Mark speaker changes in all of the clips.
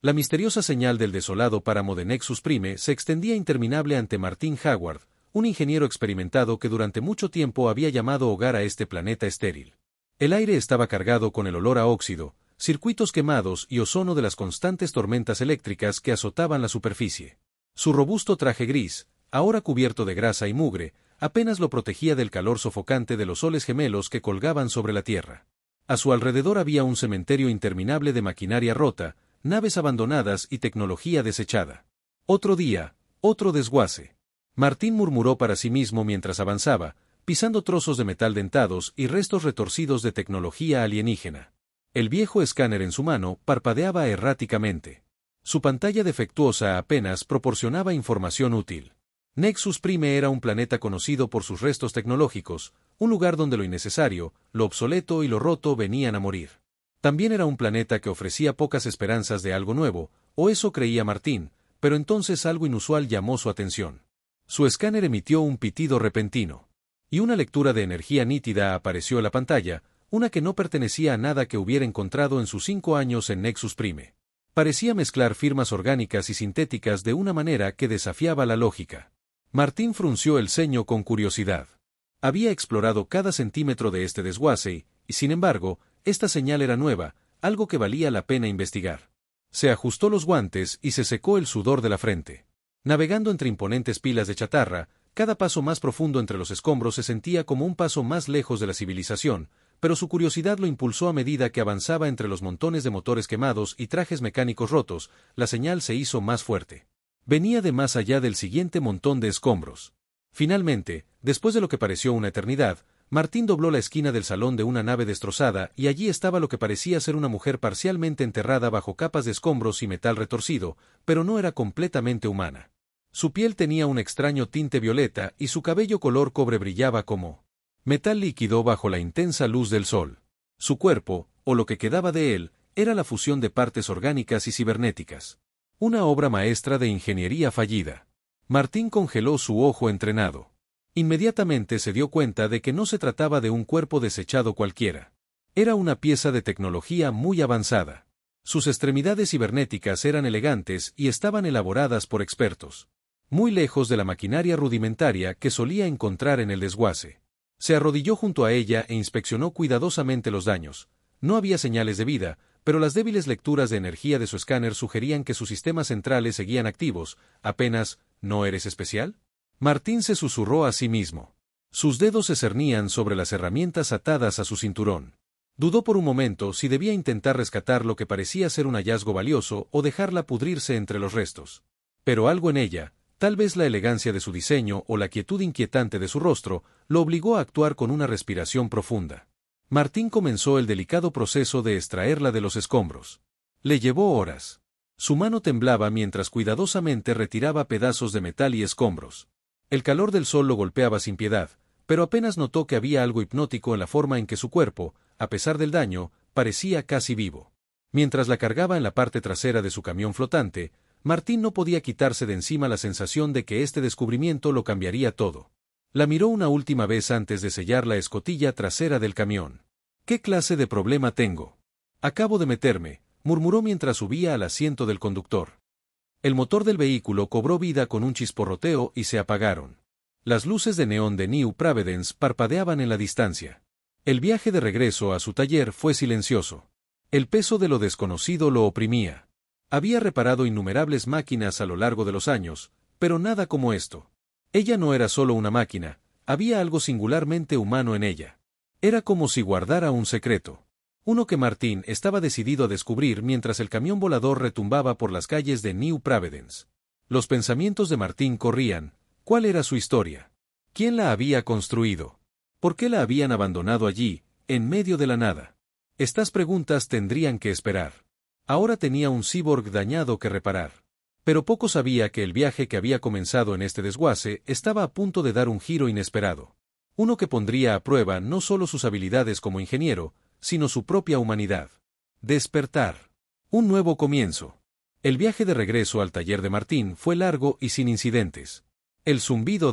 Speaker 1: La misteriosa señal del desolado páramo de Nexus Prime se extendía interminable ante Martin Howard, un ingeniero experimentado que durante mucho tiempo había llamado hogar a este planeta estéril. El aire estaba cargado con el olor a óxido, circuitos quemados y ozono de las constantes tormentas eléctricas que azotaban la superficie. Su robusto traje gris, ahora cubierto de grasa y mugre, apenas lo protegía del calor sofocante de los soles gemelos que colgaban sobre la Tierra. A su alrededor había un cementerio interminable de maquinaria rota, naves abandonadas y tecnología desechada. Otro día, otro desguace. Martín murmuró para sí mismo mientras avanzaba, pisando trozos de metal dentados y restos retorcidos de tecnología alienígena. El viejo escáner en su mano parpadeaba erráticamente. Su pantalla defectuosa apenas proporcionaba información útil. Nexus Prime era un planeta conocido por sus restos tecnológicos, un lugar donde lo innecesario, lo obsoleto y lo roto venían a morir. También era un planeta que ofrecía pocas esperanzas de algo nuevo, o eso creía Martín, pero entonces algo inusual llamó su atención. Su escáner emitió un pitido repentino. Y una lectura de energía nítida apareció en la pantalla, una que no pertenecía a nada que hubiera encontrado en sus 5 años en Nexus Prime. Parecía mezclar firmas orgánicas y sintéticas de una manera que desafiaba la lógica. Martín frunció el ceño con curiosidad. Había explorado cada centímetro de este desguace y, sin embargo, esta señal era nueva, algo que valía la pena investigar. Se ajustó los guantes y se secó el sudor de la frente. Navegando entre imponentes pilas de chatarra, cada paso más profundo entre los escombros se sentía como un paso más lejos de la civilización, pero su curiosidad lo impulsó a medida que avanzaba entre los montones de motores quemados y trajes mecánicos rotos, la señal se hizo más fuerte. Venía de más allá del siguiente montón de escombros. Finalmente, después de lo que pareció una eternidad, Martín dobló la esquina del salón de una nave destrozada y allí estaba lo que parecía ser una mujer parcialmente enterrada bajo capas de escombros y metal retorcido, pero no era completamente humana. Su piel tenía un extraño tinte violeta y su cabello color cobre brillaba como metal líquido bajo la intensa luz del sol. Su cuerpo, o lo que quedaba de él, era la fusión de partes orgánicas y cibernéticas. Una obra maestra de ingeniería fallida. Martín congeló su ojo entrenado. Inmediatamente se dio cuenta de que no se trataba de un cuerpo desechado cualquiera. Era una pieza de tecnología muy avanzada. Sus extremidades cibernéticas eran elegantes y estaban elaboradas por expertos. Muy lejos de la maquinaria rudimentaria que solía encontrar en el desguace. Se arrodilló junto a ella e inspeccionó cuidadosamente los daños. No había señales de vida, pero las débiles lecturas de energía de su escáner sugerían que sus sistemas centrales seguían activos. Apenas, ¿no eres especial? Martín se susurró a sí mismo. Sus dedos se cernían sobre las herramientas atadas a su cinturón. Dudó por un momento si debía intentar rescatar lo que parecía ser un hallazgo valioso o dejarla pudrirse entre los restos. Pero algo en ella, tal vez la elegancia de su diseño o la quietud inquietante de su rostro, lo obligó a actuar con una respiración profunda. Martín comenzó el delicado proceso de extraerla de los escombros. Le llevó horas. Su mano temblaba mientras cuidadosamente retiraba pedazos de metal y escombros. El calor del sol lo golpeaba sin piedad, pero apenas notó que había algo hipnótico en la forma en que su cuerpo, a pesar del daño, parecía casi vivo. Mientras la cargaba en la parte trasera de su camión flotante, Martín no podía quitarse de encima la sensación de que este descubrimiento lo cambiaría todo. La miró una última vez antes de sellar la escotilla trasera del camión. ¿Qué clase de problema tengo? Acabo de meterme, murmuró mientras subía al asiento del conductor. El motor del vehículo cobró vida con un chisporroteo y se apagaron. Las luces de neón de New Providence parpadeaban en la distancia. El viaje de regreso a su taller fue silencioso. El peso de lo desconocido lo oprimía. Había reparado innumerables máquinas a lo largo de los años, pero nada como esto. Ella no era solo una máquina, había algo singularmente humano en ella. Era como si guardara un secreto. Uno que Martín estaba decidido a descubrir mientras el camión volador retumbaba por las calles de New Providence. Los pensamientos de Martín corrían. ¿Cuál era su historia? ¿Quién la había construido? ¿Por qué la habían abandonado allí, en medio de la nada? Estas preguntas tendrían que esperar. Ahora tenía un cyborg dañado que reparar. Pero poco sabía que el viaje que había comenzado en este desguace estaba a punto de dar un giro inesperado. Uno que pondría a prueba no solo sus habilidades como ingeniero, sino su propia humanidad. Despertar. Un nuevo comienzo. El viaje de regreso al taller de Martín fue largo y sin incidentes. El zumbido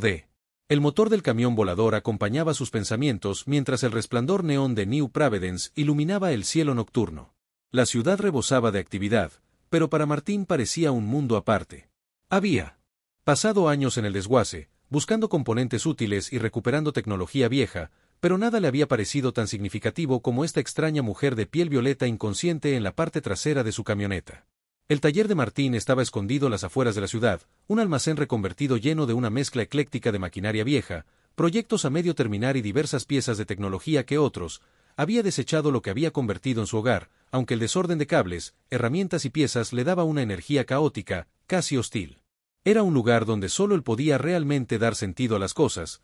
Speaker 1: el motor del camión volador acompañaba sus pensamientos mientras el resplandor neón de New Providence iluminaba el cielo nocturno. La ciudad rebosaba de actividad, pero para Martín parecía un mundo aparte. Había pasado años en el desguace, buscando componentes útiles y recuperando tecnología vieja, pero nada le había parecido tan significativo como esta extraña mujer de piel violeta inconsciente en la parte trasera de su camioneta. El taller de Martín estaba escondido a las afueras de la ciudad, un almacén reconvertido lleno de una mezcla ecléctica de maquinaria vieja, proyectos a medio terminar y diversas piezas de tecnología que otros había desechado lo que había convertido en su hogar, aunque el desorden de cables, herramientas y piezas le daba una energía caótica, casi hostil. Era un lugar donde solo él podía realmente dar sentido a las cosas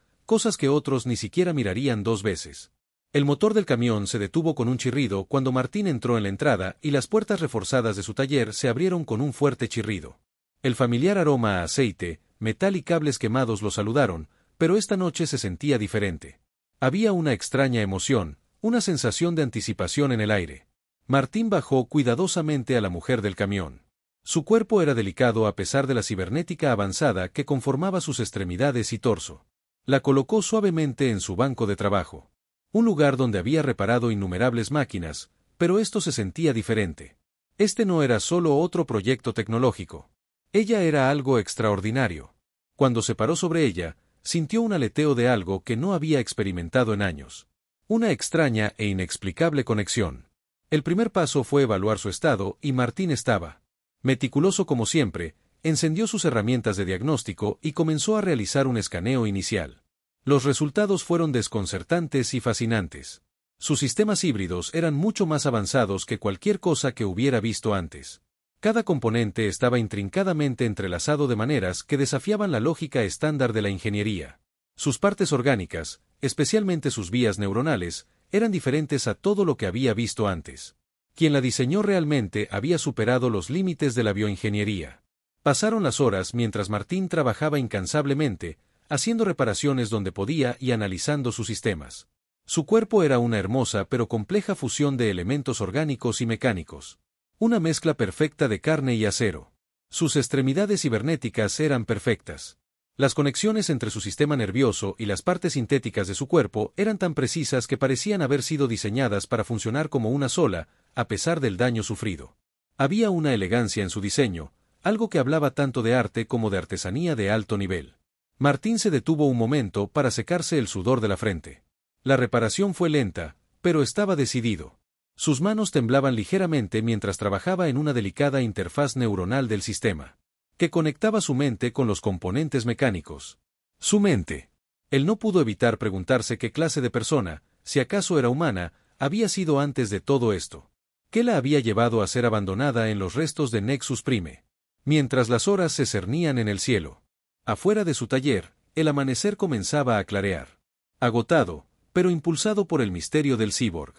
Speaker 1: que otros ni siquiera mirarían dos veces. El motor del camión se detuvo con un chirrido cuando Martín entró en la entrada y las puertas reforzadas de su taller se abrieron con un fuerte chirrido. El familiar aroma a aceite, metal y cables quemados lo saludaron, pero esta noche se sentía diferente. Había una extraña emoción, una sensación de anticipación en el aire. Martín bajó cuidadosamente a la mujer del camión. Su cuerpo era delicado a pesar de la cibernética avanzada que conformaba sus extremidades y torso. La colocó suavemente en su banco de trabajo. Un lugar donde había reparado innumerables máquinas, pero esto se sentía diferente. Este no era solo otro proyecto tecnológico. Ella era algo extraordinario. Cuando se paró sobre ella, sintió un aleteo de algo que no había experimentado en años. Una extraña e inexplicable conexión. El primer paso fue evaluar su estado y Martín estaba meticuloso como siempre, encendió sus herramientas de diagnóstico y comenzó a realizar un escaneo inicial. Los resultados fueron desconcertantes y fascinantes. Sus sistemas híbridos eran mucho más avanzados que cualquier cosa que hubiera visto antes. Cada componente estaba intrincadamente entrelazado de maneras que desafiaban la lógica estándar de la ingeniería. Sus partes orgánicas, especialmente sus vías neuronales, eran diferentes a todo lo que había visto antes. Quien la diseñó realmente había superado los límites de la bioingeniería. Pasaron las horas mientras Martín trabajaba incansablemente, haciendo reparaciones donde podía y analizando sus sistemas. Su cuerpo era una hermosa pero compleja fusión de elementos orgánicos y mecánicos. Una mezcla perfecta de carne y acero. Sus extremidades cibernéticas eran perfectas. Las conexiones entre su sistema nervioso y las partes sintéticas de su cuerpo eran tan precisas que parecían haber sido diseñadas para funcionar como una sola, a pesar del daño sufrido. Había una elegancia en su diseño, algo que hablaba tanto de arte como de artesanía de alto nivel. Martín se detuvo un momento para secarse el sudor de la frente. La reparación fue lenta, pero estaba decidido. Sus manos temblaban ligeramente mientras trabajaba en una delicada interfaz neuronal del sistema, que conectaba su mente con los componentes mecánicos. Su mente. Él no pudo evitar preguntarse qué clase de persona, si acaso era humana, había sido antes de todo esto. ¿Qué la había llevado a ser abandonada en los restos de Nexus Prime? Mientras las horas se cernían en el cielo. Afuera de su taller, el amanecer comenzaba a clarear. Agotado, pero impulsado por el misterio del cyborg.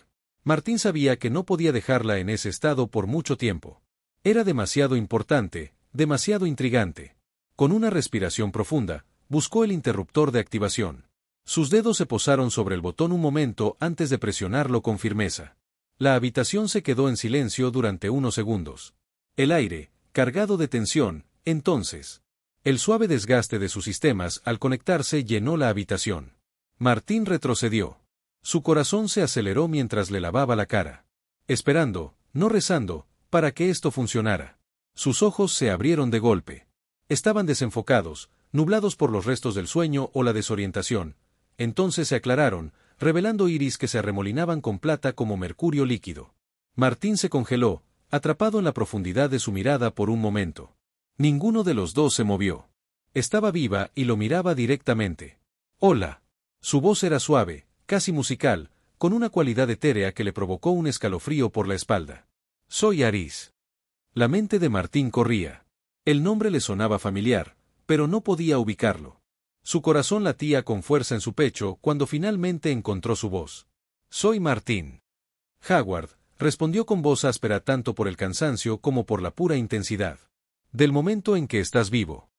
Speaker 1: Martín sabía que no podía dejarla en ese estado por mucho tiempo. Era demasiado importante, demasiado intrigante. Con una respiración profunda, buscó el interruptor de activación. Sus dedos se posaron sobre el botón un momento antes de presionarlo con firmeza. La habitación se quedó en silencio durante unos segundos. El aire, cargado de tensión, entonces. El suave desgaste de sus sistemas al conectarse llenó la habitación. Martín retrocedió. Su corazón se aceleró mientras le lavaba la cara. Esperando, no rezando, para que esto funcionara. Sus ojos se abrieron de golpe. Estaban desenfocados, nublados por los restos del sueño o la desorientación. Entonces se aclararon, revelando iris que se arremolinaban con plata como mercurio líquido. Martín se congeló, atrapado en la profundidad de su mirada por un momento. Ninguno de los dos se movió. Estaba viva y lo miraba directamente. Hola. Su voz era suave, casi musical, con una cualidad etérea que le provocó un escalofrío por la espalda. Soy Aris. La mente de Martín corría. El nombre le sonaba familiar, pero no podía ubicarlo. Su corazón latía con fuerza en su pecho cuando finalmente encontró su voz. Soy Martín. Howard, respondió con voz áspera tanto por el cansancio como por la pura intensidad. Del momento en que estás vivo.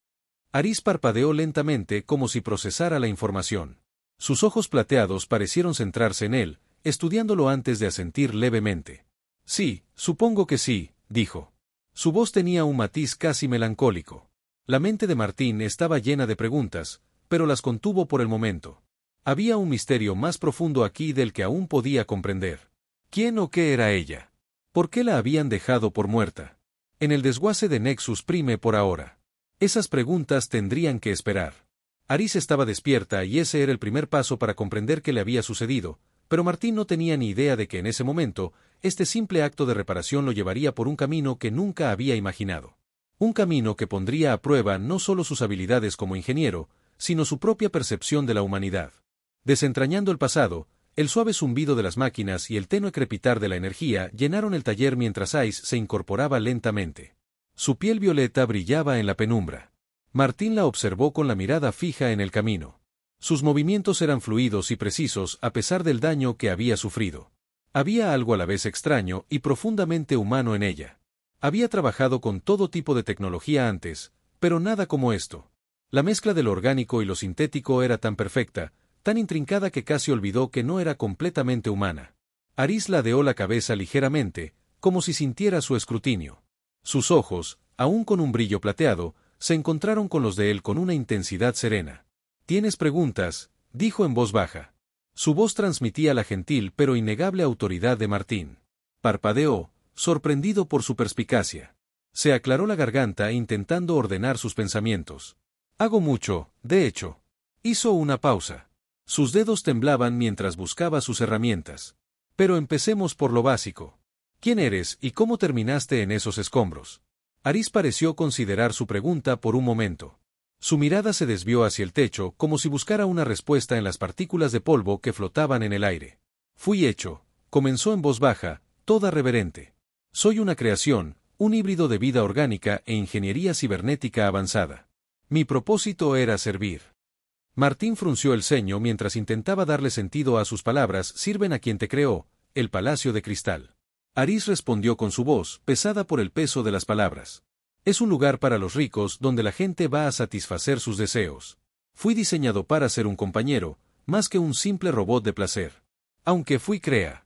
Speaker 1: Aris parpadeó lentamente como si procesara la información. Sus ojos plateados parecieron centrarse en él, estudiándolo antes de asentir levemente. Sí, supongo que sí, dijo. Su voz tenía un matiz casi melancólico. La mente de Martín estaba llena de preguntas, pero las contuvo por el momento. Había un misterio más profundo aquí del que aún podía comprender. ¿Quién o qué era ella? ¿Por qué la habían dejado por muerta? En el desguace de Nexus Prime por ahora. Esas preguntas tendrían que esperar. Aris estaba despierta y ese era el primer paso para comprender qué le había sucedido, pero Martín no tenía ni idea de que en ese momento, este simple acto de reparación lo llevaría por un camino que nunca había imaginado. Un camino que pondría a prueba no solo sus habilidades como ingeniero, sino su propia percepción de la humanidad. Desentrañando el pasado, el suave zumbido de las máquinas y el tenue crepitar de la energía llenaron el taller mientras Ice se incorporaba lentamente. Su piel violeta brillaba en la penumbra. Martín la observó con la mirada fija en el camino. Sus movimientos eran fluidos y precisos a pesar del daño que había sufrido. Había algo a la vez extraño y profundamente humano en ella. Había trabajado con todo tipo de tecnología antes, pero nada como esto. La mezcla de lo orgánico y lo sintético era tan perfecta, tan intrincada que casi olvidó que no era completamente humana. Aris ladeó la cabeza ligeramente, como si sintiera su escrutinio. Sus ojos, aún con un brillo plateado, se encontraron con los de él con una intensidad serena. «¿Tienes preguntas?», dijo en voz baja. Su voz transmitía la gentil pero innegable autoridad de Martín. Parpadeó, sorprendido por su perspicacia. Se aclaró la garganta intentando ordenar sus pensamientos. «Hago mucho, de hecho». Hizo una pausa. Sus dedos temblaban mientras buscaba sus herramientas. «Pero empecemos por lo básico. ¿Quién eres y cómo terminaste en esos escombros?». Aris pareció considerar su pregunta por un momento. Su mirada se desvió hacia el techo como si buscara una respuesta en las partículas de polvo que flotaban en el aire. «Fui hecho», comenzó en voz baja, toda reverente. «Soy una creación, un híbrido de vida orgánica e ingeniería cibernética avanzada. Mi propósito era servir». Martín frunció el ceño mientras intentaba darle sentido a sus palabras. «Sirven a quien te creó, el Palacio de Cristal». Aris respondió con su voz, pesada por el peso de las palabras. «Es un lugar para los ricos donde la gente va a satisfacer sus deseos. Fui diseñado para ser un compañero, más que un simple robot de placer. Aunque fui creado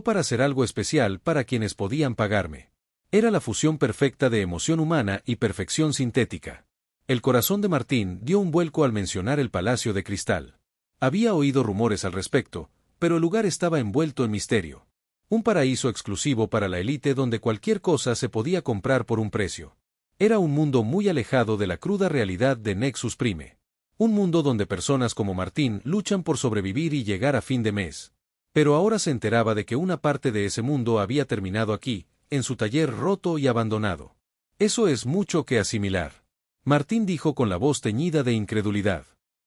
Speaker 1: para ser algo especial para quienes podían pagarme». Era la fusión perfecta de emoción humana y perfección sintética. El corazón de Martín dio un vuelco al mencionar el Palacio de Cristal. Había oído rumores al respecto, pero el lugar estaba envuelto en misterio. Un paraíso exclusivo para la élite donde cualquier cosa se podía comprar por un precio. Era un mundo muy alejado de la cruda realidad de Nexus Prime. Un mundo donde personas como Martín luchan por sobrevivir y llegar a fin de mes. Pero ahora se enteraba de que una parte de ese mundo había terminado aquí, en su taller roto y abandonado. «Eso es mucho que asimilar», Martín dijo con la voz teñida de incredulidad.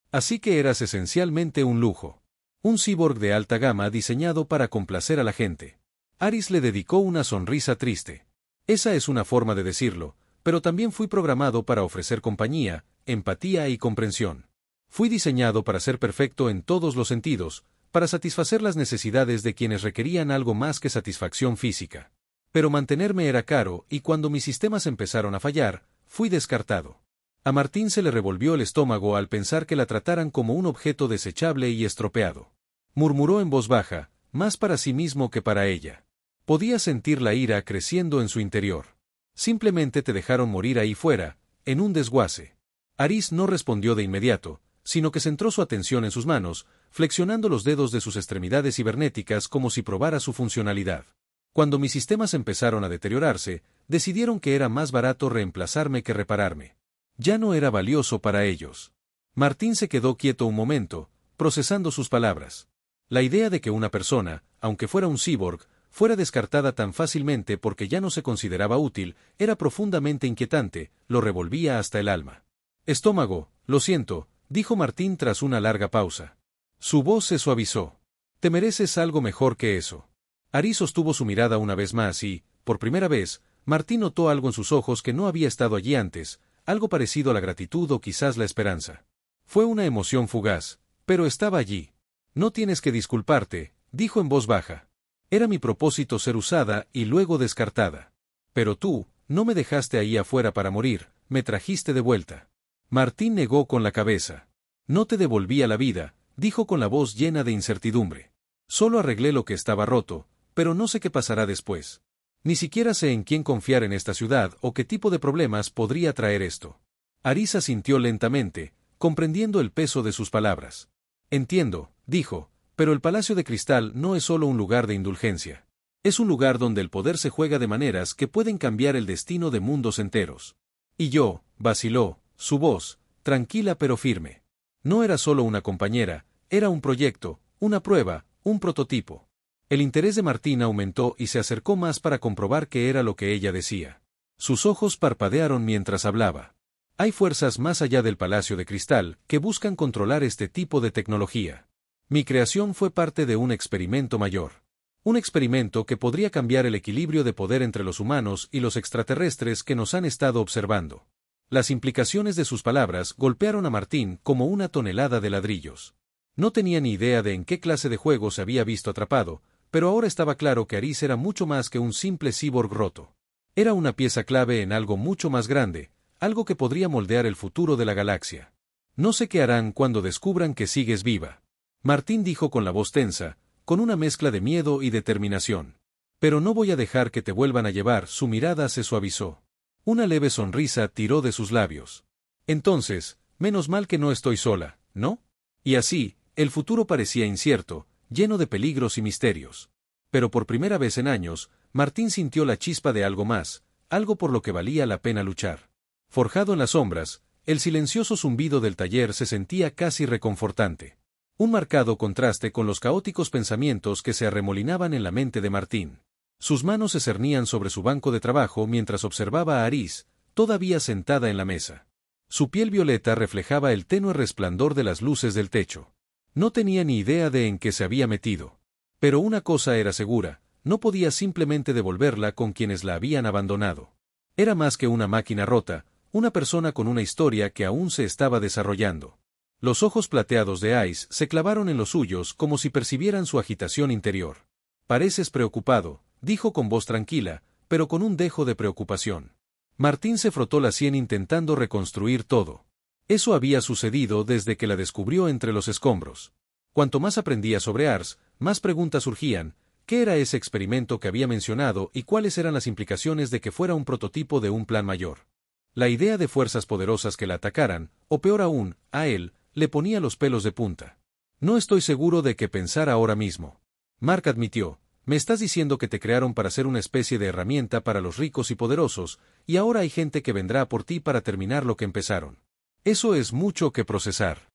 Speaker 1: «Así que eras esencialmente un lujo. Un cyborg de alta gama diseñado para complacer a la gente». Aris le dedicó una sonrisa triste. «Esa es una forma de decirlo, pero también fui programado para ofrecer compañía, empatía y comprensión. Fui diseñado para ser perfecto en todos los sentidos, para satisfacer las necesidades de quienes requerían algo más que satisfacción física. Pero mantenerme era caro y cuando mis sistemas empezaron a fallar, fui descartado». A Martín se le revolvió el estómago al pensar que la trataran como un objeto desechable y estropeado. Murmuró en voz baja, más para sí mismo que para ella. Podía sentir la ira creciendo en su interior. «Simplemente te dejaron morir ahí fuera, en un desguace». Aris no respondió de inmediato, sino que centró su atención en sus manos, flexionando los dedos de sus extremidades cibernéticas como si probara su funcionalidad. «Cuando mis sistemas empezaron a deteriorarse, decidieron que era más barato reemplazarme que repararme. Ya no era valioso para ellos». Martín se quedó quieto un momento, procesando sus palabras. La idea de que una persona, aunque fuera un cyborg, fuera descartada tan fácilmente porque ya no se consideraba útil, era profundamente inquietante, lo revolvía hasta el alma. «Estómago, lo siento», dijo Martín tras una larga pausa. Su voz se suavizó. «Te mereces algo mejor que eso». Aris sostuvo su mirada una vez más y, por primera vez, Martín notó algo en sus ojos que no había estado allí antes, algo parecido a la gratitud o quizás la esperanza. Fue una emoción fugaz, pero estaba allí. «No tienes que disculparte», dijo en voz baja. «Era mi propósito ser usada y luego descartada. Pero tú, no me dejaste ahí afuera para morir, me trajiste de vuelta». Martín negó con la cabeza. «No te devolví a la vida», dijo con la voz llena de incertidumbre. «Solo arreglé lo que estaba roto, pero no sé qué pasará después. Ni siquiera sé en quién confiar en esta ciudad o qué tipo de problemas podría traer esto». Aris asintió lentamente, comprendiendo el peso de sus palabras. «Entiendo», dijo, «pero el Palacio de Cristal no es solo un lugar de indulgencia. Es un lugar donde el poder se juega de maneras que pueden cambiar el destino de mundos enteros. Y yo, vaciló, su voz, tranquila pero firme. No era solo una compañera, era un proyecto, una prueba, un prototipo. El interés de Martín aumentó y se acercó más para comprobar qué era lo que ella decía. Sus ojos parpadearon mientras hablaba. Hay fuerzas más allá del Palacio de Cristal que buscan controlar este tipo de tecnología. Mi creación fue parte de un experimento mayor. Un experimento que podría cambiar el equilibrio de poder entre los humanos y los extraterrestres que nos han estado observando. Las implicaciones de sus palabras golpearon a Martín como una tonelada de ladrillos. No tenía ni idea de en qué clase de juego se había visto atrapado, pero ahora estaba claro que Aris era mucho más que un simple cyborg roto. Era una pieza clave en algo mucho más grande, algo que podría moldear el futuro de la galaxia. No sé qué harán cuando descubran que sigues viva. Martín dijo con la voz tensa, con una mezcla de miedo y determinación. Pero no voy a dejar que te vuelvan a llevar, su mirada se suavizó. Una leve sonrisa tiró de sus labios. Entonces, menos mal que no estoy sola, ¿no? Y así, el futuro parecía incierto, lleno de peligros y misterios. Pero por primera vez en años, Martín sintió la chispa de algo más, algo por lo que valía la pena luchar. Forjado en las sombras, el silencioso zumbido del taller se sentía casi reconfortante. Un marcado contraste con los caóticos pensamientos que se arremolinaban en la mente de Martín. Sus manos se cernían sobre su banco de trabajo mientras observaba a Aris, todavía sentada en la mesa. Su piel violeta reflejaba el tenue resplandor de las luces del techo. No tenía ni idea de en qué se había metido. Pero una cosa era segura, no podía simplemente devolverla con quienes la habían abandonado. Era más que una máquina rota, una persona con una historia que aún se estaba desarrollando. Los ojos plateados de Ice se clavaron en los suyos como si percibieran su agitación interior. Pareces preocupado, dijo con voz tranquila, pero con un dejo de preocupación. Martín se frotó la sien intentando reconstruir todo. Eso había sucedido desde que la descubrió entre los escombros. Cuanto más aprendía sobre Ars, más preguntas surgían: ¿qué era ese experimento que había mencionado y cuáles eran las implicaciones de que fuera un prototipo de un plan mayor? La idea de fuerzas poderosas que la atacaran, o peor aún, a él, le ponía los pelos de punta. No estoy seguro de qué pensar ahora mismo. Mark admitió: me estás diciendo que te crearon para ser una especie de herramienta para los ricos y poderosos, y ahora hay gente que vendrá por ti para terminar lo que empezaron. Eso es mucho que procesar.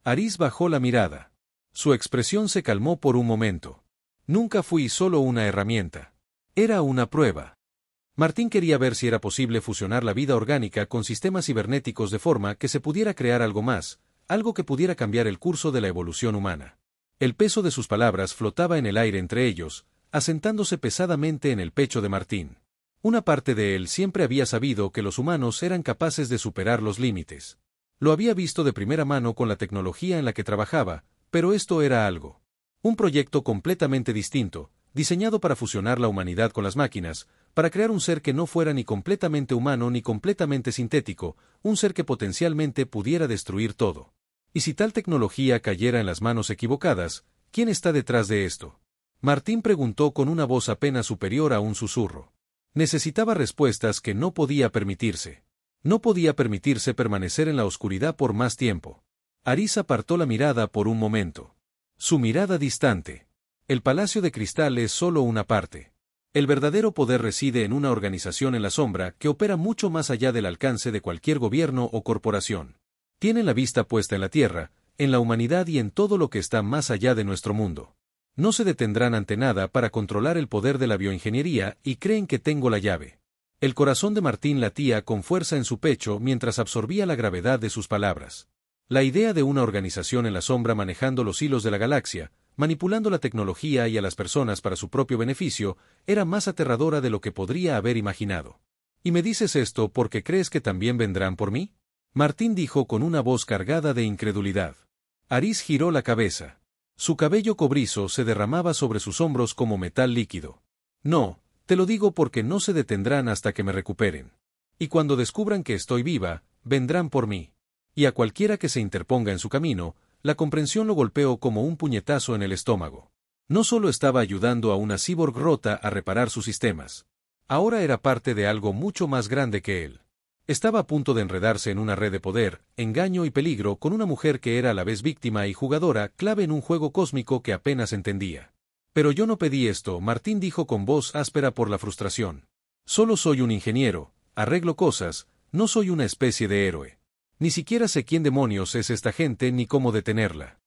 Speaker 1: Aris bajó la mirada. Su expresión se calmó por un momento. Nunca fui solo una herramienta. Era una prueba. Martín quería ver si era posible fusionar la vida orgánica con sistemas cibernéticos de forma que se pudiera crear algo más, algo que pudiera cambiar el curso de la evolución humana. El peso de sus palabras flotaba en el aire entre ellos, asentándose pesadamente en el pecho de Martín. Una parte de él siempre había sabido que los humanos eran capaces de superar los límites. Lo había visto de primera mano con la tecnología en la que trabajaba, pero esto era algo. Un proyecto completamente distinto, diseñado para fusionar la humanidad con las máquinas, para crear un ser que no fuera ni completamente humano ni completamente sintético, un ser que potencialmente pudiera destruir todo. Y si tal tecnología cayera en las manos equivocadas, ¿quién está detrás de esto? Martín preguntó con una voz apenas superior a un susurro. Necesitaba respuestas que no podía permitirse. No podía permitirse permanecer en la oscuridad por más tiempo. Aris apartó la mirada por un momento. Su mirada distante. El Palacio de Cristal es solo una parte. El verdadero poder reside en una organización en la sombra que opera mucho más allá del alcance de cualquier gobierno o corporación. Tienen la vista puesta en la Tierra, en la humanidad y en todo lo que está más allá de nuestro mundo. No se detendrán ante nada para controlar el poder de la bioingeniería y creen que tengo la llave. El corazón de Martín latía con fuerza en su pecho mientras absorbía la gravedad de sus palabras. La idea de una organización en la sombra manejando los hilos de la galaxia, manipulando la tecnología y a las personas para su propio beneficio, era más aterradora de lo que podría haber imaginado. ¿Y me dices esto porque crees que también vendrán por mí? Martín dijo con una voz cargada de incredulidad. Aris giró la cabeza. Su cabello cobrizo se derramaba sobre sus hombros como metal líquido. No, te lo digo porque no se detendrán hasta que me recuperen. Y cuando descubran que estoy viva, vendrán por mí. Y a cualquiera que se interponga en su camino, la comprensión lo golpeó como un puñetazo en el estómago. No solo estaba ayudando a una cyborg rota a reparar sus sistemas. Ahora era parte de algo mucho más grande que él. Estaba a punto de enredarse en una red de poder, engaño y peligro con una mujer que era a la vez víctima y jugadora clave en un juego cósmico que apenas entendía. Pero yo no pedí esto, Martín dijo con voz áspera por la frustración. Solo soy un ingeniero, arreglo cosas, no soy una especie de héroe. Ni siquiera sé quién demonios es esta gente ni cómo detenerla.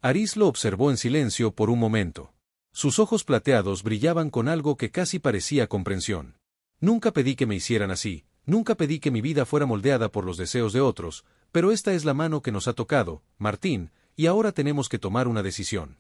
Speaker 1: Aris lo observó en silencio por un momento. Sus ojos plateados brillaban con algo que casi parecía comprensión. Nunca pedí que me hicieran así, nunca pedí que mi vida fuera moldeada por los deseos de otros, pero esta es la mano que nos ha tocado, Martín, y ahora tenemos que tomar una decisión.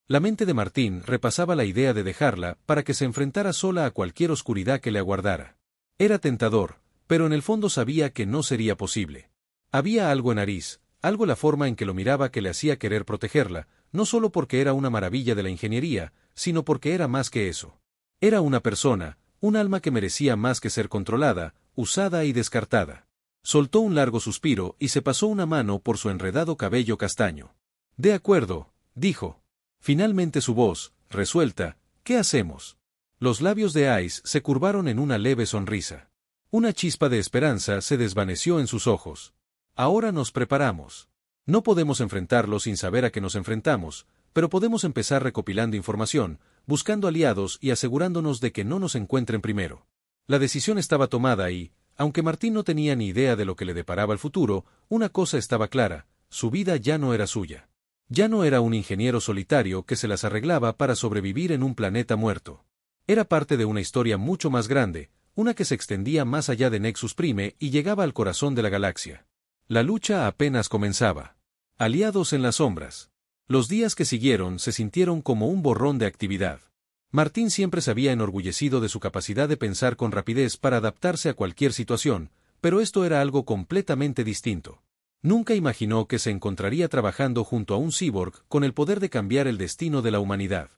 Speaker 1: La mente de Martín repasaba la idea de dejarla para que se enfrentara sola a cualquier oscuridad que le aguardara. Era tentador, pero en el fondo sabía que no sería posible. Había algo en Aris, algo la forma en que lo miraba que le hacía querer protegerla, no solo porque era una maravilla de la ingeniería, sino porque era más que eso. Era una persona, un alma que merecía más que ser controlada, usada y descartada. Soltó un largo suspiro y se pasó una mano por su enredado cabello castaño. De acuerdo, dijo. Finalmente su voz, resuelta, ¿qué hacemos? Los labios de Ice se curvaron en una leve sonrisa. Una chispa de esperanza se desvaneció en sus ojos. Ahora nos preparamos. No podemos enfrentarlo sin saber a qué nos enfrentamos, pero podemos empezar recopilando información, buscando aliados y asegurándonos de que no nos encuentren primero. La decisión estaba tomada y, aunque Martín no tenía ni idea de lo que le deparaba el futuro, una cosa estaba clara, su vida ya no era suya. Ya no era un ingeniero solitario que se las arreglaba para sobrevivir en un planeta muerto. Era parte de una historia mucho más grande, una que se extendía más allá de Nexus Prime y llegaba al corazón de la galaxia. La lucha apenas comenzaba. Aliados en las sombras. Los días que siguieron se sintieron como un borrón de actividad. Martín siempre se había enorgullecido de su capacidad de pensar con rapidez para adaptarse a cualquier situación, pero esto era algo completamente distinto. Nunca imaginó que se encontraría trabajando junto a un cyborg con el poder de cambiar el destino de la humanidad.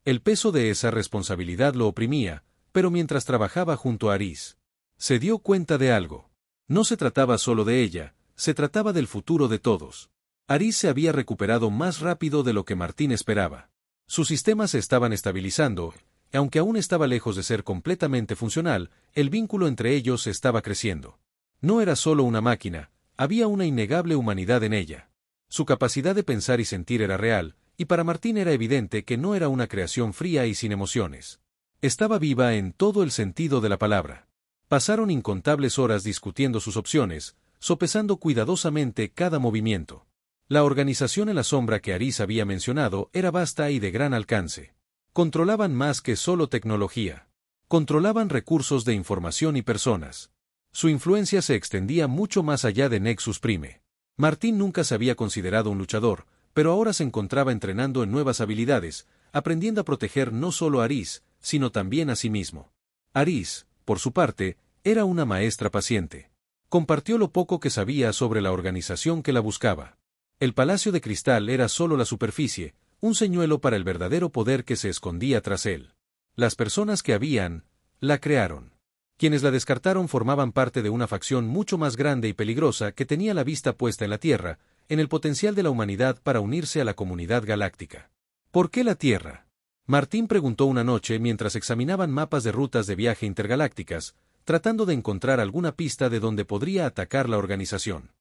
Speaker 1: El peso de esa responsabilidad lo oprimía, pero mientras trabajaba junto a Aris, se dio cuenta de algo. No se trataba solo de ella, se trataba del futuro de todos. Aris se había recuperado más rápido de lo que Martín esperaba. Sus sistemas se estaban estabilizando, y aunque aún estaba lejos de ser completamente funcional, el vínculo entre ellos estaba creciendo. No era solo una máquina, había una innegable humanidad en ella. Su capacidad de pensar y sentir era real, y para Martín era evidente que no era una creación fría y sin emociones. Estaba viva en todo el sentido de la palabra. Pasaron incontables horas discutiendo sus opciones, sopesando cuidadosamente cada movimiento. La organización en la sombra que Aris había mencionado era vasta y de gran alcance. Controlaban más que solo tecnología. Controlaban recursos de información y personas. Su influencia se extendía mucho más allá de Nexus Prime. Martín nunca se había considerado un luchador, pero ahora se encontraba entrenando en nuevas habilidades, aprendiendo a proteger no solo a Aris, sino también a sí mismo. Aris, por su parte, era una maestra paciente. Compartió lo poco que sabía sobre la organización que la buscaba. El Palacio de Cristal era solo la superficie, un señuelo para el verdadero poder que se escondía tras él. Las personas que la crearon. Quienes la descartaron formaban parte de una facción mucho más grande y peligrosa que tenía la vista puesta en la Tierra, en el potencial de la humanidad para unirse a la comunidad galáctica. ¿Por qué la Tierra? Martín preguntó una noche mientras examinaban mapas de rutas de viaje intergalácticas, tratando de encontrar alguna pista de donde podría atacar la organización.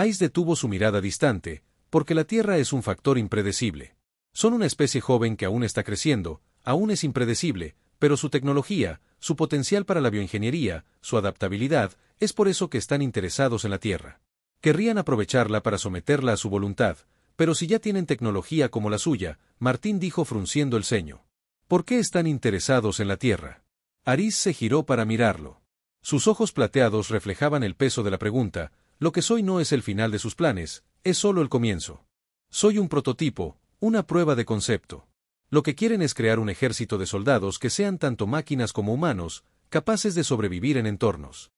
Speaker 1: Ice detuvo su mirada distante, porque la Tierra es un factor impredecible. Son una especie joven que aún está creciendo, aún es impredecible, pero su tecnología, su potencial para la bioingeniería, su adaptabilidad, es por eso que están interesados en la Tierra. Querrían aprovecharla para someterla a su voluntad, pero si ya tienen tecnología como la suya, Martín dijo frunciendo el ceño. ¿Por qué están interesados en la Tierra? Aris se giró para mirarlo. Sus ojos plateados reflejaban el peso de la pregunta. Lo que soy no es el final de sus planes, es solo el comienzo. Soy un prototipo, una prueba de concepto. Lo que quieren es crear un ejército de soldados que sean tanto máquinas como humanos, capaces de sobrevivir en entornos.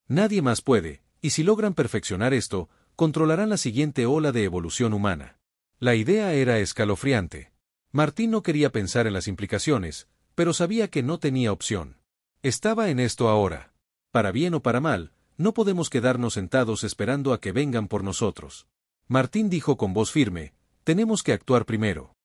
Speaker 1: Nadie más puede, y si logran perfeccionar esto, controlarán la siguiente ola de evolución humana. La idea era escalofriante. Martín no quería pensar en las implicaciones, pero sabía que no tenía opción. Estaba en esto ahora. Para bien o para mal, no podemos quedarnos sentados esperando a que vengan por nosotros. Martín dijo con voz firme, tenemos que actuar primero.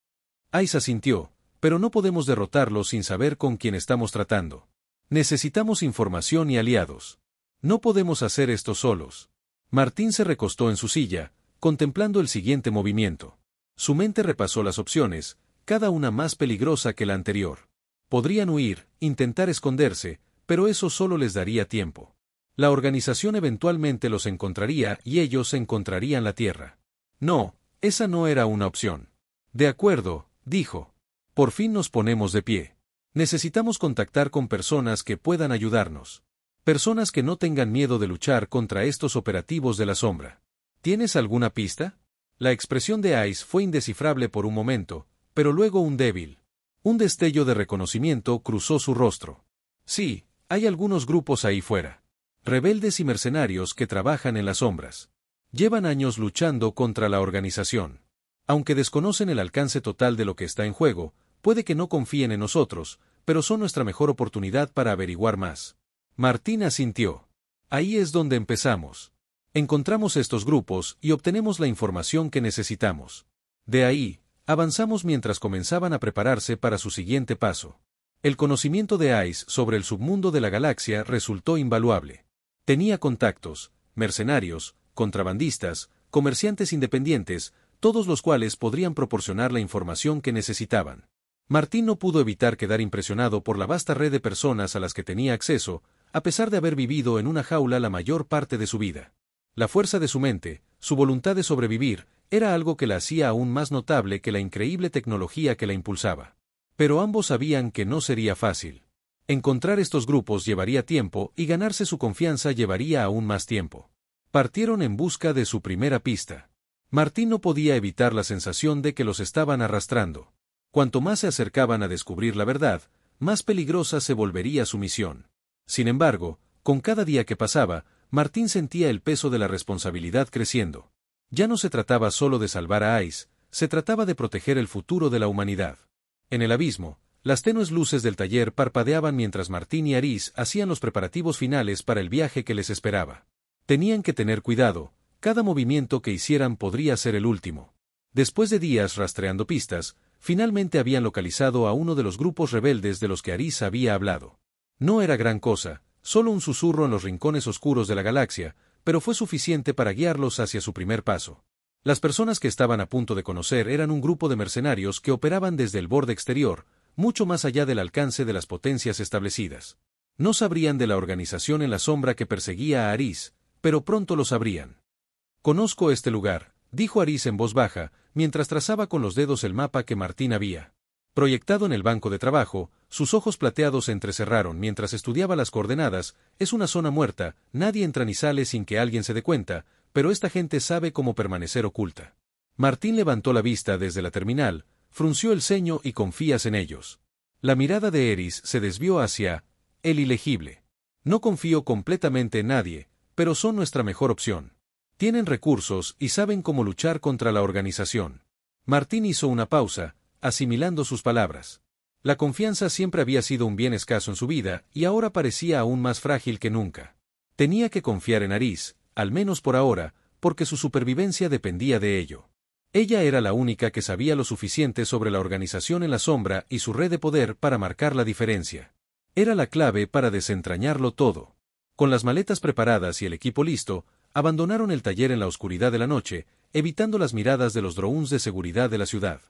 Speaker 1: Ice asintió, pero no podemos derrotarlo sin saber con quién estamos tratando. Necesitamos información y aliados. No podemos hacer esto solos. Martín se recostó en su silla, contemplando el siguiente movimiento. Su mente repasó las opciones, cada una más peligrosa que la anterior. Podrían huir, intentar esconderse, pero eso solo les daría tiempo. La organización eventualmente los encontraría y ellos encontrarían la Tierra. No, esa no era una opción. De acuerdo, dijo. Por fin nos ponemos de pie. Necesitamos contactar con personas que puedan ayudarnos. Personas que no tengan miedo de luchar contra estos operativos de la sombra. ¿Tienes alguna pista? La expresión de Ice fue indescifrable por un momento, pero luego un destello de reconocimiento cruzó su rostro. Sí, hay algunos grupos ahí fuera. Rebeldes y mercenarios que trabajan en las sombras. Llevan años luchando contra la organización. Aunque desconocen el alcance total de lo que está en juego, puede que no confíen en nosotros, pero son nuestra mejor oportunidad para averiguar más. Martín asintió. Ahí es donde empezamos. Encontramos estos grupos y obtenemos la información que necesitamos. De ahí, avanzamos mientras comenzaban a prepararse para su siguiente paso. El conocimiento de Ice sobre el submundo de la galaxia resultó invaluable. Tenía contactos, mercenarios, contrabandistas, comerciantes independientes, todos los cuales podrían proporcionar la información que necesitaban. Martín no pudo evitar quedar impresionado por la vasta red de personas a las que tenía acceso, a pesar de haber vivido en una jaula la mayor parte de su vida. La fuerza de su mente, su voluntad de sobrevivir, era algo que la hacía aún más notable que la increíble tecnología que la impulsaba. Pero ambos sabían que no sería fácil. Encontrar estos grupos llevaría tiempo y ganarse su confianza llevaría aún más tiempo. Partieron en busca de su primera pista. Martín no podía evitar la sensación de que los estaban arrastrando. Cuanto más se acercaban a descubrir la verdad, más peligrosa se volvería su misión. Sin embargo, con cada día que pasaba, Martín sentía el peso de la responsabilidad creciendo. Ya no se trataba solo de salvar a Ice, se trataba de proteger el futuro de la humanidad. En el abismo, las tenues luces del taller parpadeaban mientras Martín y Aris hacían los preparativos finales para el viaje que les esperaba. Tenían que tener cuidado, cada movimiento que hicieran podría ser el último. Después de días rastreando pistas, finalmente habían localizado a uno de los grupos rebeldes de los que Aris había hablado. No era gran cosa, solo un susurro en los rincones oscuros de la galaxia, pero fue suficiente para guiarlos hacia su primer paso. Las personas que estaban a punto de conocer eran un grupo de mercenarios que operaban desde el borde exterior, mucho más allá del alcance de las potencias establecidas. No sabrían de la organización en la sombra que perseguía a Aris, pero pronto lo sabrían. Conozco este lugar, dijo Aris en voz baja, mientras trazaba con los dedos el mapa que Martín había proyectado en el banco de trabajo. Sus ojos plateados se entrecerraron mientras estudiaba las coordenadas. Es una zona muerta, nadie entra ni sale sin que alguien se dé cuenta, pero esta gente sabe cómo permanecer oculta. Martín levantó la vista desde la terminal, frunció el ceño y confías en ellos. La mirada de Aris se desvió hacia el ilegible. No confío completamente en nadie, pero son nuestra mejor opción. Tienen recursos y saben cómo luchar contra la organización. Martín hizo una pausa, asimilando sus palabras. La confianza siempre había sido un bien escaso en su vida y ahora parecía aún más frágil que nunca. Tenía que confiar en Aris, al menos por ahora, porque su supervivencia dependía de ello. Ella era la única que sabía lo suficiente sobre la organización en la sombra y su red de poder para marcar la diferencia. Era la clave para desentrañarlo todo. Con las maletas preparadas y el equipo listo, abandonaron el taller en la oscuridad de la noche, evitando las miradas de los drones de seguridad de la ciudad.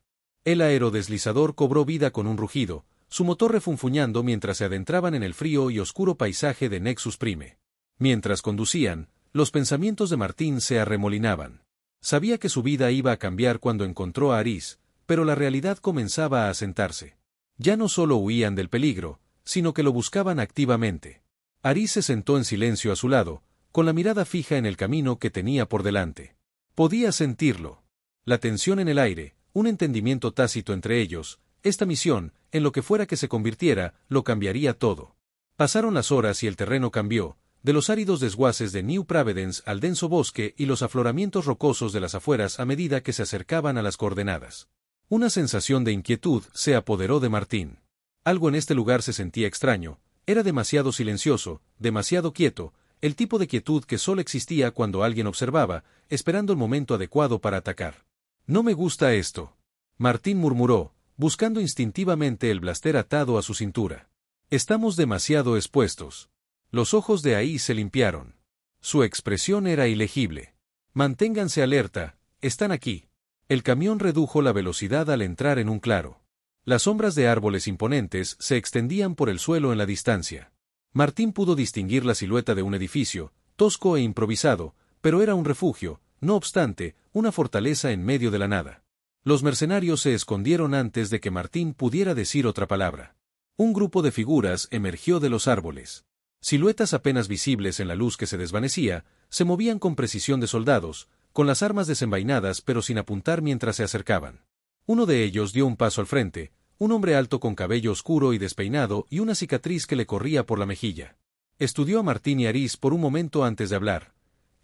Speaker 1: El aerodeslizador cobró vida con un rugido, su motor refunfuñando mientras se adentraban en el frío y oscuro paisaje de Nexus Prime. Mientras conducían, los pensamientos de Martín se arremolinaban. Sabía que su vida iba a cambiar cuando encontró a Aris, pero la realidad comenzaba a asentarse. Ya no solo huían del peligro, sino que lo buscaban activamente. Aris se sentó en silencio a su lado, con la mirada fija en el camino que tenía por delante. Podía sentirlo. La tensión en el aire, un entendimiento tácito entre ellos, esta misión, en lo que fuera que se convirtiera, lo cambiaría todo. Pasaron las horas y el terreno cambió, de los áridos desguaces de New Providence al denso bosque y los afloramientos rocosos de las afueras a medida que se acercaban a las coordenadas. Una sensación de inquietud se apoderó de Martín. Algo en este lugar se sentía extraño, era demasiado silencioso, demasiado quieto, el tipo de quietud que solo existía cuando alguien observaba, esperando el momento adecuado para atacar. No me gusta esto. Martín murmuró, buscando instintivamente el blaster atado a su cintura. Estamos demasiado expuestos. Los ojos de ahí se limpiaron. Su expresión era ilegible. Manténganse alerta, están aquí. El camión redujo la velocidad al entrar en un claro. Las sombras de árboles imponentes se extendían por el suelo en la distancia. Martín pudo distinguir la silueta de un edificio, tosco e improvisado, pero era un refugio, no obstante, una fortaleza en medio de la nada. Los mercenarios se escondieron antes de que Martín pudiera decir otra palabra. Un grupo de figuras emergió de los árboles. Siluetas apenas visibles en la luz que se desvanecía, se movían con precisión de soldados, con las armas desenvainadas pero sin apuntar mientras se acercaban. Uno de ellos dio un paso al frente, un hombre alto con cabello oscuro y despeinado y una cicatriz que le corría por la mejilla. Estudió a Martín y Arís por un momento antes de hablar.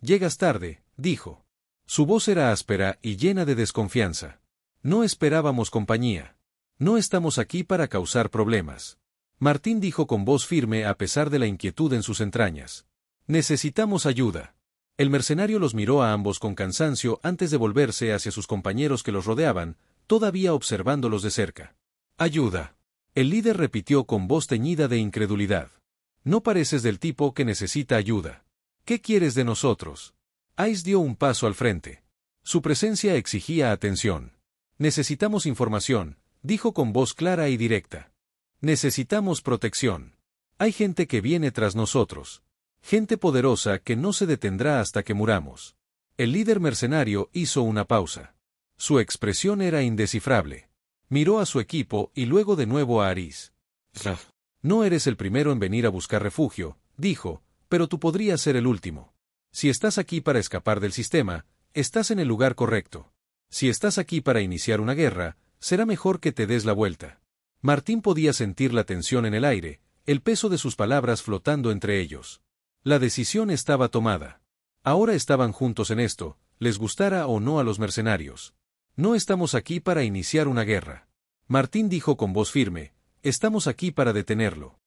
Speaker 1: «Llegas tarde», dijo. Su voz era áspera y llena de desconfianza. «No esperábamos compañía. No estamos aquí para causar problemas». Martín dijo con voz firme a pesar de la inquietud en sus entrañas. «Necesitamos ayuda». El mercenario los miró a ambos con cansancio antes de volverse hacia sus compañeros que los rodeaban, todavía observándolos de cerca. «Ayuda». El líder repitió con voz teñida de incredulidad. «No pareces del tipo que necesita ayuda. ¿Qué quieres de nosotros?» Ice dio un paso al frente. Su presencia exigía atención. «Necesitamos información», dijo con voz clara y directa. «Necesitamos protección. Hay gente que viene tras nosotros. Gente poderosa que no se detendrá hasta que muramos». El líder mercenario hizo una pausa. Su expresión era indescifrable. Miró a su equipo y luego de nuevo a Arís. «No eres el primero en venir a buscar refugio», dijo, «pero tú podrías ser el último. Si estás aquí para escapar del sistema, estás en el lugar correcto. Si estás aquí para iniciar una guerra, será mejor que te des la vuelta». Martín podía sentir la tensión en el aire, el peso de sus palabras flotando entre ellos. La decisión estaba tomada. Ahora estaban juntos en esto, les gustara o no a los mercenarios. «No estamos aquí para iniciar una guerra». Martín dijo con voz firme, «estamos aquí para detenerlo».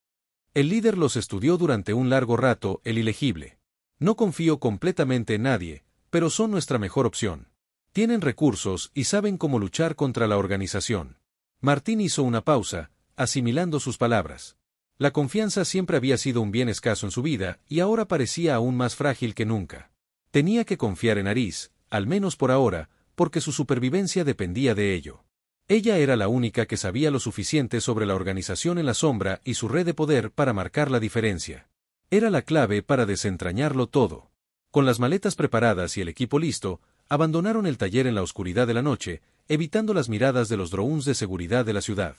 Speaker 1: El líder los estudió durante un largo rato, el ilegible. «No confío completamente en nadie, pero son nuestra mejor opción. Tienen recursos y saben cómo luchar contra la organización». Martín hizo una pausa, asimilando sus palabras. La confianza siempre había sido un bien escaso en su vida y ahora parecía aún más frágil que nunca. Tenía que confiar en Arís, al menos por ahora, porque su supervivencia dependía de ello. Ella era la única que sabía lo suficiente sobre la organización en la sombra y su red de poder para marcar la diferencia. Era la clave para desentrañarlo todo. Con las maletas preparadas y el equipo listo, abandonaron el taller en la oscuridad de la noche, evitando las miradas de los drones de seguridad de la ciudad.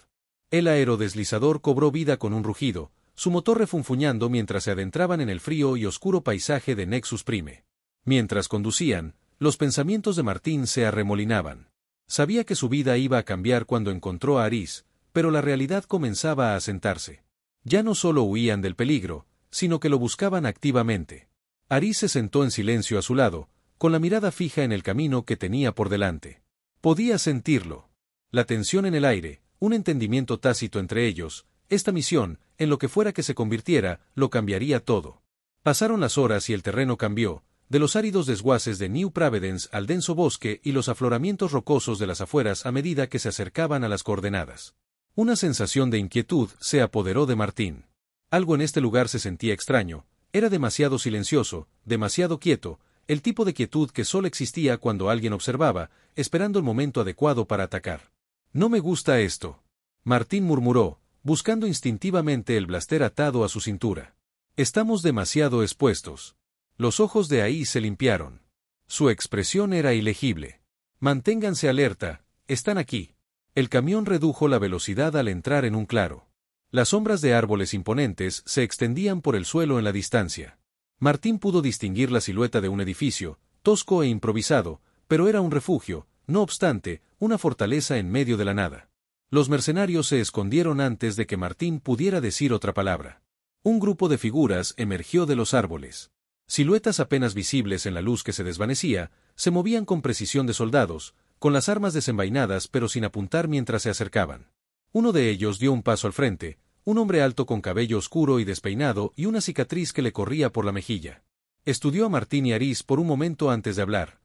Speaker 1: El aerodeslizador cobró vida con un rugido, su motor refunfuñando mientras se adentraban en el frío y oscuro paisaje de Nexus Prime. Mientras conducían, los pensamientos de Martín se arremolinaban. Sabía que su vida iba a cambiar cuando encontró a Arís, pero la realidad comenzaba a asentarse. Ya no solo huían del peligro, sino que lo buscaban activamente. Arís se sentó en silencio a su lado, con la mirada fija en el camino que tenía por delante. Podía sentirlo. La tensión en el aire, un entendimiento tácito entre ellos, esta misión, en lo que fuera que se convirtiera, lo cambiaría todo. Pasaron las horas y el terreno cambió, de los áridos desguaces de New Providence al denso bosque y los afloramientos rocosos de las afueras a medida que se acercaban a las coordenadas. Una sensación de inquietud se apoderó de Martín. Algo en este lugar se sentía extraño, era demasiado silencioso, demasiado quieto, el tipo de quietud que solo existía cuando alguien observaba, esperando el momento adecuado para atacar. «No me gusta esto», Martín murmuró, buscando instintivamente el blaster atado a su cintura. «Estamos demasiado expuestos». Los ojos de Ahí se limpiaron. Su expresión era ilegible. «Manténganse alerta, están aquí». El camión redujo la velocidad al entrar en un claro. Las sombras de árboles imponentes se extendían por el suelo en la distancia. Martín pudo distinguir la silueta de un edificio, tosco e improvisado, pero era un refugio, no obstante, una fortaleza en medio de la nada. Los mercenarios se escondieron antes de que Martín pudiera decir otra palabra. Un grupo de figuras emergió de los árboles. Siluetas apenas visibles en la luz que se desvanecía, se movían con precisión de soldados, con las armas desenvainadas pero sin apuntar mientras se acercaban. Uno de ellos dio un paso al frente, un hombre alto con cabello oscuro y despeinado y una cicatriz que le corría por la mejilla. Estudió a Martín y Arís por un momento antes de hablar.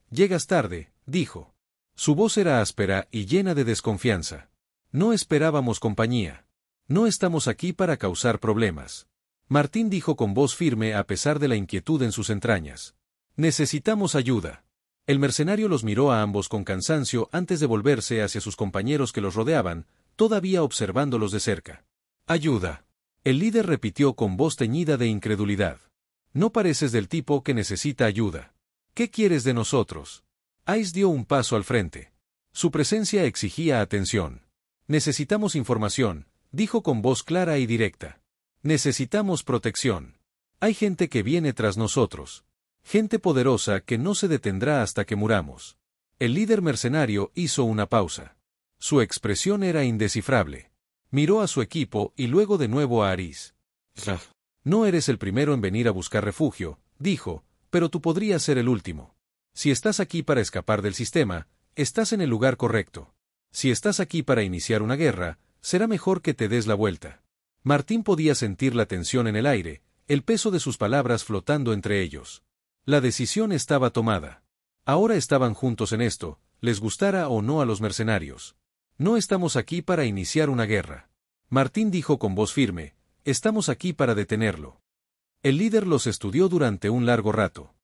Speaker 1: «Llegas tarde», dijo. Su voz era áspera y llena de desconfianza. «No esperábamos compañía. No estamos aquí para causar problemas». Martín dijo con voz firme a pesar de la inquietud en sus entrañas. «Necesitamos ayuda». El mercenario los miró a ambos con cansancio antes de volverse hacia sus compañeros que los rodeaban, todavía observándolos de cerca. Ayuda. El líder repitió con voz teñida de incredulidad. No pareces del tipo que necesita ayuda. ¿Qué quieres de nosotros? Ice dio un paso al frente. Su presencia exigía atención. Necesitamos información, dijo con voz clara y directa. Necesitamos protección. Hay gente que viene tras nosotros. Gente poderosa que no se detendrá hasta que muramos. El líder mercenario hizo una pausa. Su expresión era indescifrable. Miró a su equipo y luego de nuevo a Aris. No eres el primero en venir a buscar refugio, dijo, pero tú podrías ser el último. Si estás aquí para escapar del sistema, estás en el lugar correcto. Si estás aquí para iniciar una guerra, será mejor que te des la vuelta. Martín podía sentir la tensión en el aire, el peso de sus palabras flotando entre ellos. La decisión estaba tomada. Ahora estaban juntos en esto, les gustara o no a los mercenarios. No estamos aquí para iniciar una guerra. Martín dijo con voz firme, estamos aquí para detenerlo. El líder los estudió durante un largo rato.